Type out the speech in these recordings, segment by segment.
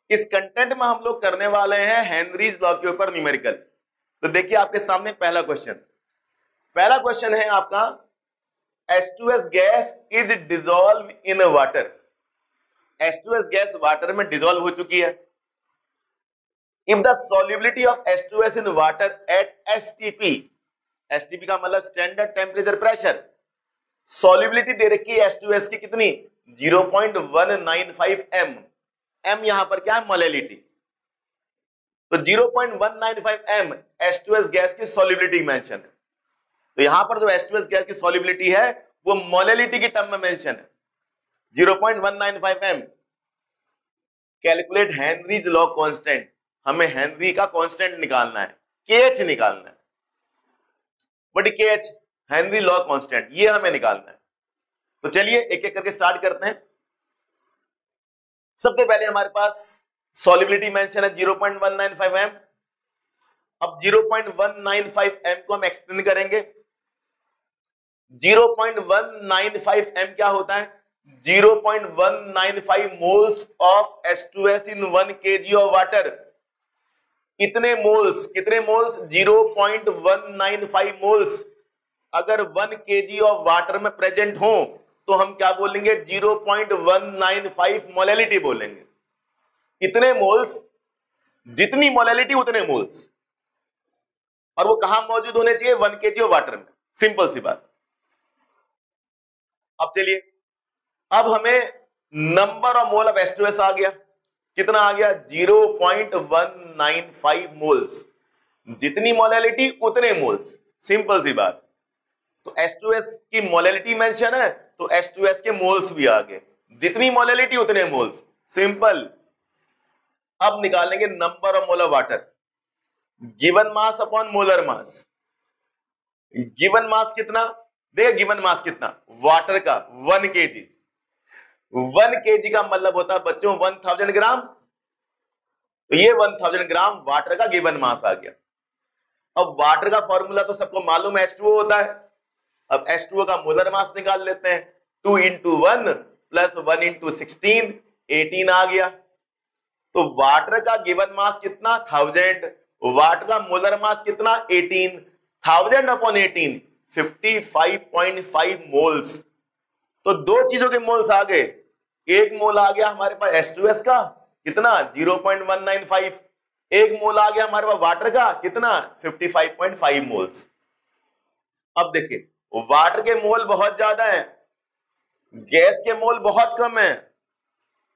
इस कंटेंट में हम लोग करने वाले हैं हेनरीज लॉ के ऊपर न्यूमेरिकल। तो देखिए आपके सामने पहला क्वेश्चन है आपका, H2S gas is dissolve in water. H2S gas water में डिसॉल्व हो चुकी है। If the solubility of H2S in water at STP का मतलब स्टैंडर्ड टेम्परेचर प्रेशर, सॉल्युबिलिटी दे रखी है H2S की कितनी, 0.195 m। m यहां पर क्या है, मोलेलिटी। तो 0.195 m H2S गैस की सॉल्युबिलिटी मेंशन है। तो यहां पर जो H2S गैस की सॉल्युबिलिटी है वो मोलेलिटी की टर्म में मेंशन है, 0.195 m। Calculate Henry's law constant, हमें हेनरी का कांस्टेंट निकालना है, KH निकालना है। But KH Henry law constant ये हमें निकालना है। तो चलिए एक एक करके स्टार्ट करते हैं। सबसे पहले हमारे पास सॉल्युबिलिटी मेंशन है 0.195 m। अब 0.195 m को हम एक्सप्लेन करेंगे। 0.195 m क्या होता है, 0.195 moles of H2S in 1 kg of water. कितने मोल्स 0.195 मोल्स अगर 1 kg ऑफ वाटर में प्रेजेंट हो तो हम क्या बोलेंगे, 0.195 मोलेलिटी बोलेंगे। इतने मोल्स, जितनी मोलेलिटी उतने मोल्स, और वो कहां मौजूद होने चाहिए, 1 kg ऑफ वाटर में। सिंपल सी बात। अब चलिए, अब हमें number of mole of H2S आ गया। कितना आ गया, 0.195 मोल्स। जितनी मोलेलिटी उतने मोल्स, सिंपल सी बात। तो H2S की मोलेलिटी मेंशन है तो H2S के मोल्स भी आ गए। जितनी मोलेलिटी उतने मोल्स, सिंपल। अब निकालेंगे number of mole of water, given mass upon molar mass. Given mass कितना, देखिए गिवन मास कितना वाटर का, 1 kg। 1 kg का मतलब होता है बच्चों 1000 ग्राम। तो ये 1000 ग्राम वाटर का गिवन मास आ गया। अब वाटर का फॉर्मूला तो सबको मालूम है, H2O होता है। अब H2O का मोलर मास निकाल लेते हैं, 2 × 1 + 1 × 16, 18 आ गया। तो वाटर का गिवन मास कितना, 1000। वाटर का मोलर मास कितना, 18। 1000 अपॉन 18, 55.5 मोल्स। तो दो चीजों के मोल्स आ गए। एक मोल आ गया हमारे पास H2S का, कितना, 0.195। एक मोल आ गया हमारे पास वाटर का, कितना, 55.5 मोल्स। अब देखिए, वाटर के मोल बहुत ज्यादा है, गैस के मोल बहुत कम है।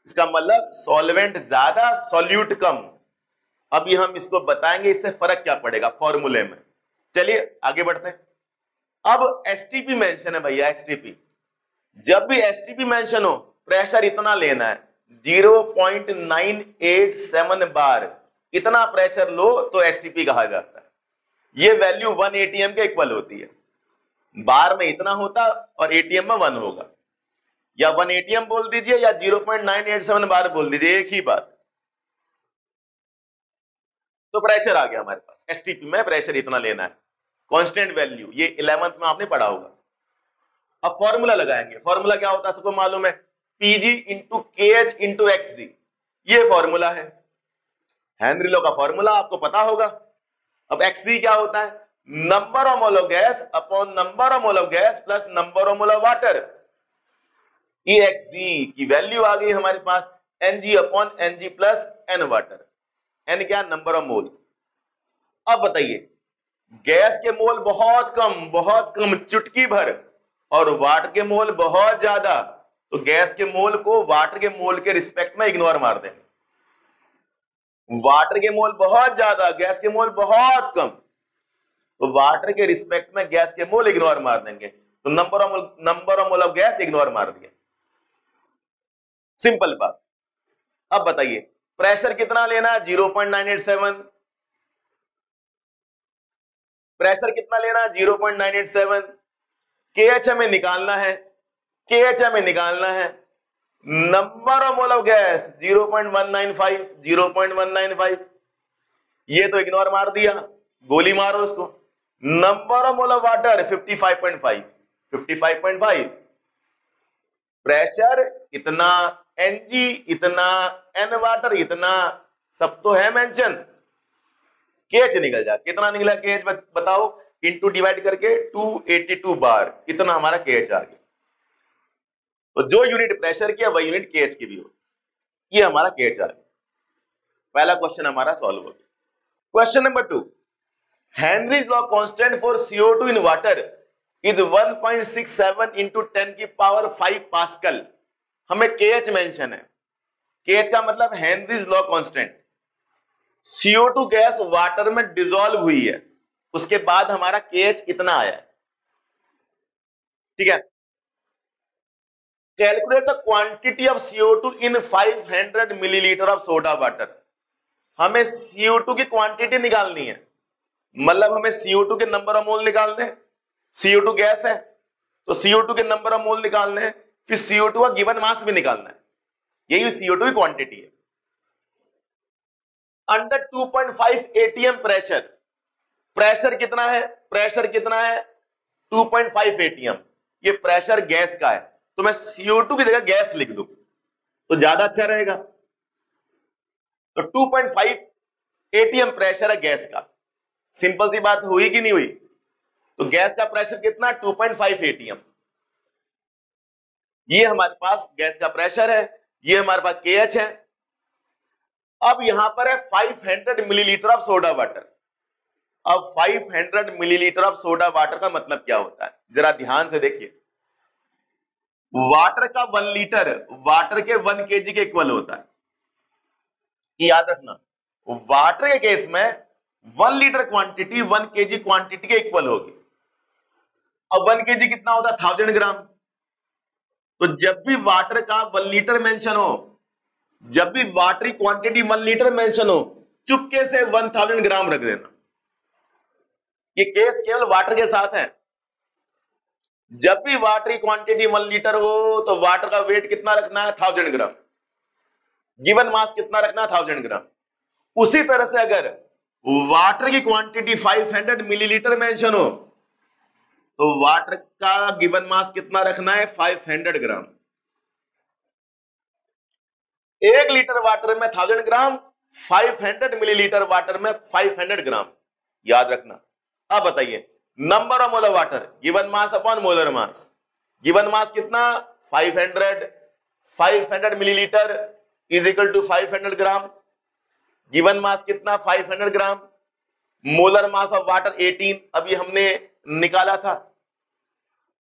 इसका मतलब सॉल्वेंट ज्यादा, सॉल्यूट कम। अभी हम इसको बताएंगे इससे फर्क क्या पड़ेगा फॉर्मूले में। चलिए आगे बढ़ते हैं। अब STP मेंशन है भैया, STP। जब भी STP मेंशन हो, प्रेशर इतना लेना है, 0.987 बार। इतना प्रेशर लो तो STP कहा जाता है। ये वैल्यू 1 ATM के इक्वल होती है। बार में इतना होता और ATM में 1 होगा। या 1 ATM बोल दीजिए या 0.987 बार बोल दीजिए, एक ही बात। तो प्रेशर आ गया हमारे पास, STP में प्रेशर इतना लेना है, कांस्टेंट वैल्यू। ये 11th में आपने पढ़ा होगा। अब फॉर्मूला लगाएंगे। फॉर्मूला क्या होता है सबको मालूम है, PG × KH × XG। ये फॉर्मूला है, हेनरी लॉ का फॉर्मूला आपको पता होगा। अब XG क्या होता है, number of mole of gas upon number of mole of gas plus number of mole of water. ये XG की वैल्यू आ गई हमारे पास, Ng upon Ng plus N water. N क्या, नंबर ऑफ मोल। अब बताइए, गैस के मोल बहुत कम, चुटकी भर, और वाटर के मोल बहुत ज्यादा। तो गैस के मोल को वाटर के मोल के रिस्पेक्ट में इग्नोर मार देंगे। वाटर के मोल बहुत ज्यादा, गैस के मोल बहुत कम, तो वाटर के रिस्पेक्ट में गैस के मोल इग्नोर मार देंगे। तो number of mole of gas ignore मार दिया, सिंपल बात। अब बताइए प्रेशर कितना लेना है, 0.987। प्रेशर कितना लेना है, 0.987। KH हमें निकालना है, number of mole of gas 0.195। ये तो इग्नोर मार दिया, गोली मारो उसको। Number of mole of water 55.5। Pressure इतना, Ng इतना, N वाटर इतना, सब तो है मेंशन। KH निकल जा, कितना निकला KH बताओ, इनटू डिवाइड करके 282 बार, इतना हमारा KH आ गया। तो जो यूनिट प्रेशर की है वही यूनिट KH की भी हो, ये हमारा KH आ गया। पहला क्वेश्चन हमारा सॉल्व हो गया। Question number 2, Henry's law constant for CO2 in water is 1.67 into 10 की पावर 5 पास्कल। हमें KH मेंशन है, KH का मतलब Henry's law constant. CO2 gas water में डिसॉल्व हुई है, उसके बाद हमारा KH इतना आया है, ठीक है। Calculate the quantity of CO2 in 500 millilitre of soda water. हमें CO2 की क्वांटिटी निकालनी है, मतलब हमें CO2 के नंबर ऑफ मोल निकालने हैं। CO2 गैस है तो CO2 के नंबर ऑफ मोल निकालने हैं, फिर CO2 का गिवन मास भी निकालना है, यही CO2 की क्वांटिटी है। अंडर 2.5 ATM प्रेशर, प्रेशर कितना है, प्रेशर कितना है 2.5 ATM, ये प्रेशर गैस का है, तो मैं CO2 की जगह गैस लिख दूं तो ज्यादा अच्छा रहेगा। तो 2.5 ATM प्रेशर है गैस का, सिंपल सी बात हुई कि नहीं हुई। तो गैस का प्रेशर कितना, 2.5 ATM, ये हमारे पास गैस का प्रेशर है, ये हमारे पास KH है। अब यहां पर है 500 मिलीलीटर ऑफ सोडा वाटर। अब 500 मिलीलीटर ऑफ सोडा वाटर का मतलब क्या होता है, जरा ध्यान से देखिए। वाटर का 1 लीटर वाटर के 1 kg के इक्वल होता है, याद रखना। वाटर के केस में 1 लीटर क्वांटिटी 1 kg क्वांटिटी के इक्वल होगी। अब 1 kg कितना होता है, 1000 ग्राम। तो जब भी वाटर का 1 लीटर मेंशन हो, जब भी वाटर की क्वांटिटी 1 लीटर मेंशन हो, चुपके से 1000 ग्राम रख देना। ये केस केवल वाटर के साथ है। जब भी वाटर की क्वांटिटी 1 लीटर हो तो वाटर का वेट कितना रखना है, 1000 ग्राम। गिवन मास कितना रखना है, 1000 ग्राम। उसी तरह से अगर वाटर की क्वांटिटी 500 मिलीलीटर मेंशन हो तो वाटर का गिवन मास कितना रखना है, 500 ग्राम। 1 लीटर वाटर में 1000 ग्राम, 500 मिलीलीटर वाटर में 500 ग्राम, याद रखना। अब बताइए number of mole of water, given mass upon molar mass. Given mass कितना, 500 millilitre is equal to 500 gram. Given mass कितना, 500 gram. Molar mass of water 18 अभी हमने निकाला था,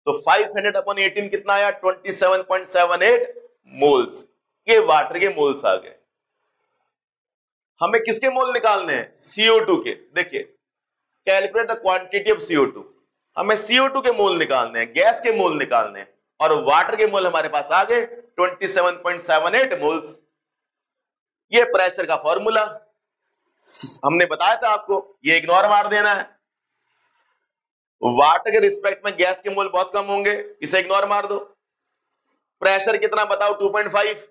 तो 500 अपॉन 18 कितना आया, 27.78 मोल्स। ये वाटर के मोल्स आ गए। हमें किसके मोल निकालने हैं, CO2 के। देखिए calculate the quantity of CO2, हमें CO2 के मोल निकालने हैं, गैस के मोल निकालने हैं, और वाटर के मोल हमारे पास आ गए 27.78 मोल्स। ये प्रेशर का फॉर्मूला हमने बताया था आपको, ये इग्नोर मार देना है। वाटर के रिस्पेक्ट में गैस के मोल बहुत कम होंगे, इसे इग्नोर मार दो। प्रेशर कितना बताओ, 2.5।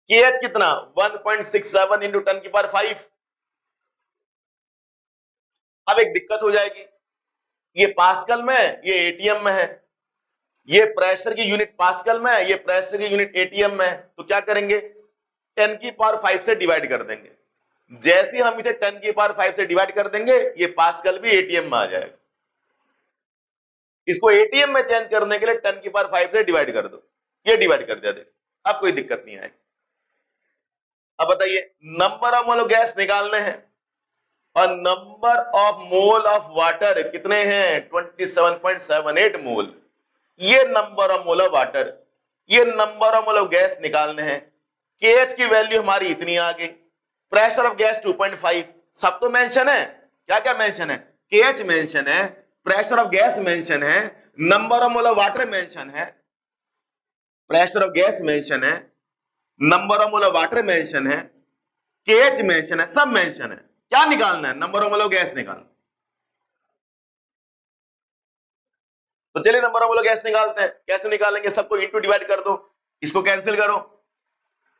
KH कितना, 1.67 इंटू 10 की पावर 5। अब एक दिक्कत हो जाएगी, ये पास्कल में है, ये ATM में है। ये प्रेशर की यूनिट पास्कल में है, ये प्रेशर की यूनिट ATM में है। तो क्या करेंगे, 10 की पावर 5 से डिवाइड कर देंगे। जैसे हम इसे 10 की पावर 5 से डिवाइड कर देंगे, ये पास्कल भी ATM में आ जाएगा। इसको ATM में चेंज करने के लिए 10 की पावर 5 से डिवाइड कर दो, ये डिवाइड कर दिया, देखो अब कोई दिक्कत नहीं आएगी। अब बताइए number of mole of gas निकालने हैं और number of mole of water कितने हैं, 27.78 मोल। ये number of mole of water, ये number of mole of gas निकालने हैं। KH की वैल्यू हमारी इतनी आ गई, प्रेशर ऑफ गैस 2.5, सब तो मेंशन है। क्या क्या मेंशन है, KH मेंशन है, प्रेशर ऑफ गैस मेंशन है, number of mole of water mention है, प्रेशर ऑफ गैस मेंशन है, number of mole of water mention है, KH मेंशन है, सब मेंशन है। क्या निकालना है, number of mole of gas निकालना। तो चलिए number of mole of gas निकालते हैं। कैसे निकालेंगे, सबको इंटू डिवाइड कर दो, इसको कैंसिल करो।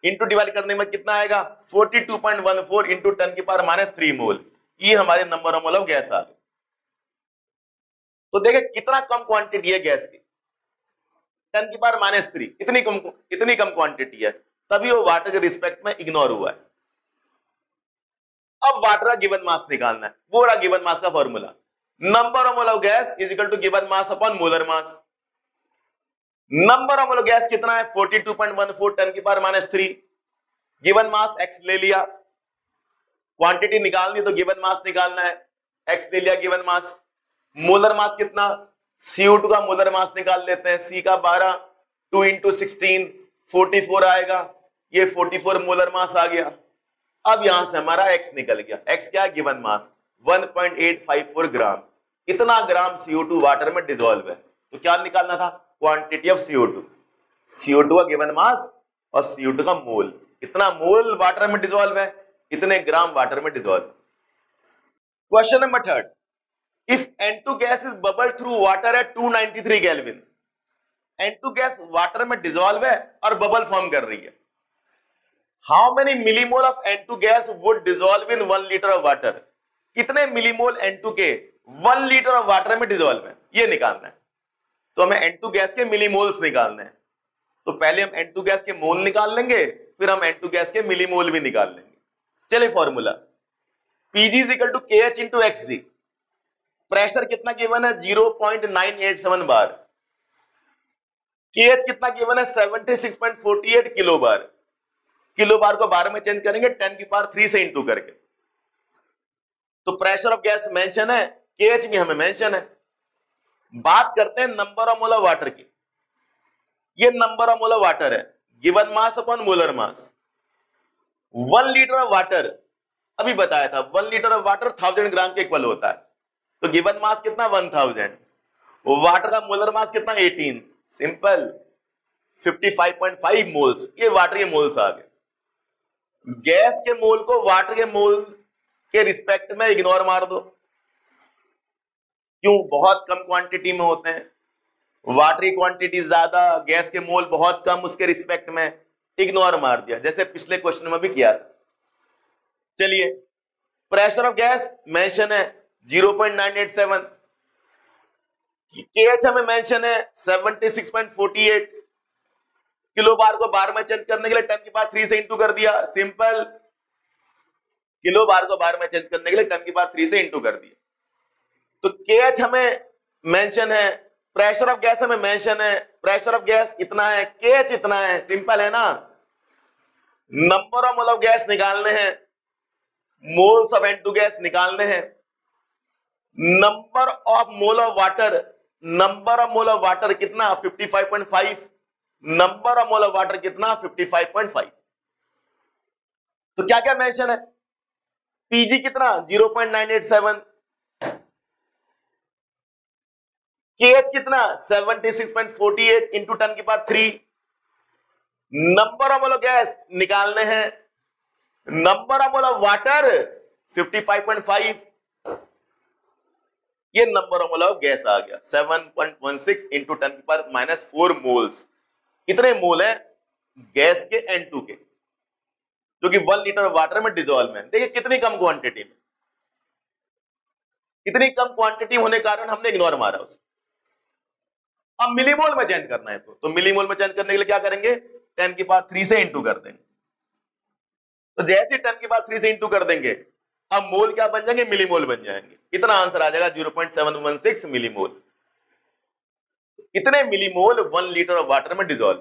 इंटू डिवाइड करने में कितना आएगा, 42.14 इंटू 10 की पावर -3 मोल। ये हमारे number of mole of gas आ गए। तो देखिए कितना कम क्वांटिटी है गैस की। 10⁻³ इतनी कम क्वांटिटी है, तभी वो वाटर के रिस्पेक्ट में इग्नोर हुआ है। अब वाटर का गिवन मास निकालना है, वो रहा गिवन मास का formula, number of mole of gas is equal to given mass upon molar mass. Number of mole of gas कितना है 42.14 10⁻³ गिवन मास x ले लिया, क्वांटिटी निकालनी तो गिवन मास निकालना है, x ले लिया गिवन मास। मोलर मास कितना, CO2 का मोलर मास निकाल लेते हैं, C का 12 2 × 16 44 आएगा, ये 44 मोलर मास आ गया। अब यहां से हमारा x निकल गया, x क्या है गिवन मास 1.854 ग्राम, इतना ग्राम CO2 वाटर में डिसॉल्व है। तो क्या निकालना था, क्वांटिटी ऑफ CO2 का गिवन मास और CO2 का मोल, इतना मोल वाटर में डिसॉल्व है, इतने ग्राम वाटर में dissolve. Question number 3, if N2 gas is bubble through water at 293 kelvin, N2 gas water में डिसॉल्व है और बबल फॉर्म कर रही है, how many millimole of N2 gas would dissolve in 1 litre of water, कितने millimole N2 के 1 litre of water में dissolve है, ये निकालना है। तो हमें N2 गैस के मिलीमोल्स निकालने हैं, तो पहले हम N2 गैस के मोल निकाल लेंगे, फिर हम N2 गैस के मिलीमोल भी निकाल लेंगे। चलिए formula, Pg is equal to KH into XG, pressure कितना गिवन है 0.987 बार, KH कितना गिवन है 76.48 किलो बार, किलो बार को बार में चेंज करेंगे 10⁻³ से इंटू करके। तो प्रेशर ऑफ गैस मेंशन है, KH भी हमें मेंशन है। बात करते हैं number of mole of water की, ये number of mole of water है, given mass upon molar mass. 1 litre of water अभी बताया था, 1 लीटर ऑफ वाटर 1000 ग्राम के इक्वल होता है, तो गिवन मास कितना 1000, वाटर का मोलर मास कितना 18, सिंपल 55.5 मोल्स, ये वाटर के मोल्स आ गए। गैस के मोल को वाटर के मोल के रिस्पेक्ट में इग्नोर मार दो, क्यों, बहुत कम क्वांटिटी में होते हैं, वाटर की क्वांटिटी ज्यादा, गैस के मोल बहुत कम, उसके रिस्पेक्ट में इग्नोर मार दिया, जैसे पिछले क्वेश्चन में भी किया था। चलिए प्रेशर ऑफ गैस मेंशन है 0.987, KH हमें मेंशन है 76.48, किलो बार को बार में चेंज करने के लिए 10⁻³ से इंटू कर दिया, सिंपल, किलो बार को बार में चेंज करने के लिए 10⁻³ से इंटू कर दिया। तो KH हमें मेंशन है, प्रेशर ऑफ गैस हमें मेंशन है, प्रेशर ऑफ गैस इतना है, KH इतना है, सिंपल है ना। Number of mole of gas निकालने हैं, मोल्स ऑफ N2 गैस निकालने हैं, number of mole of water, number of mole of water कितना 55.5, number of mole of water कितना 55.5। तो क्या क्या मेंशन है, Pg कितना 0.987, KH कितना 76.48 into 10⁻³, number of mole of gas निकालने हैं, number of mole of water 55.5, ये number of mole of gas आ गया 7.16 इंटू 10⁻⁻⁴ मोल्स, इतने मोल है गैस के N2 के, जो कि 1 लीटर वाटर में डिसॉल्व है। देखिए कितनी कम क्वांटिटी में, इतनी कम क्वांटिटी होने के कारण हमने इग्नोर मारा उसे। अब मिलीमोल में चेंज करना है, तो मिलीमोल में चेंज करने के लिए क्या करेंगे 10⁻³ से इंटू कर देंगे, तो जैसे 10⁻³ से इंटू कर देंगे, अब मोल क्या बन जाएंगे, मिलीमोल बन जाएंगे, इतना आंसर आ जाएगा 0.716 मिलीमोल। इतने मिलीमोल 1 लीटर ऑफ वाटर में डिसॉल्व।